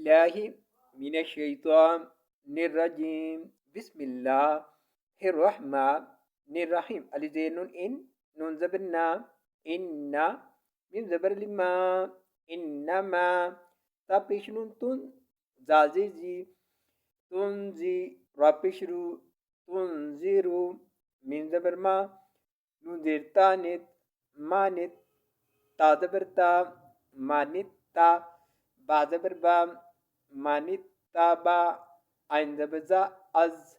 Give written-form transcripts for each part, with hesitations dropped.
بالله من الشيطان الرجيم. بسم الله الرحمن الرحيم. ألف زين نون إن نون زبرنا إن ميم زبر لما إنما تابيش نون تون زازيزي تنزي رابيشرو تنزيرو ميم زبر ما نون زير تانت مانت تا زبر تا مانت تا با زبر با مانت تابا عین زبر زا از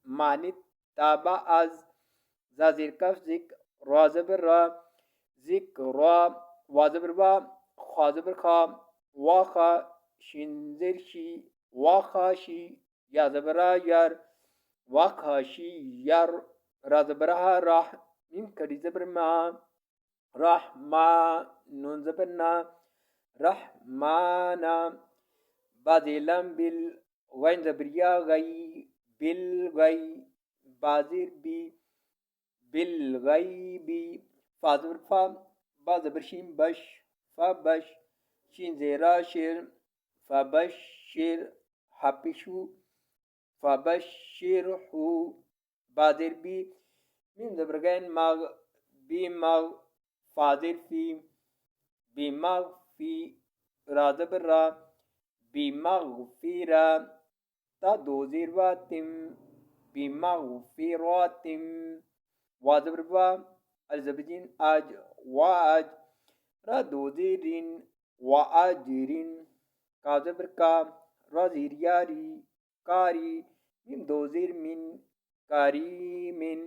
مانت تابا از زا زیر کف ذک را زبر را ذک را وا زبر وا خا زبر خا وا خا شین زیر شی وا خا شی یا زبر را یار وا خا شی یار را زبر ها راح میم کری زبر ما رحما نون زبر نا رحمانا بعضی لم بال وین زبریا غی بالغی بازیر بی بالغیبی فازبر فا بعض برشین بش فبش شین زیرا شیر فبشر حپشو فبشرحو بازیر بی میم زبرگین مغ بی مغ فازر فی بی مغ فی را زبر را بمغفرة تا دو زیر واتم بمغفراتم وازبر با الزبجين آج واج را دو زیرین واجرین کازبر کا را زیر یاری کاری میم دو زیر من کاری من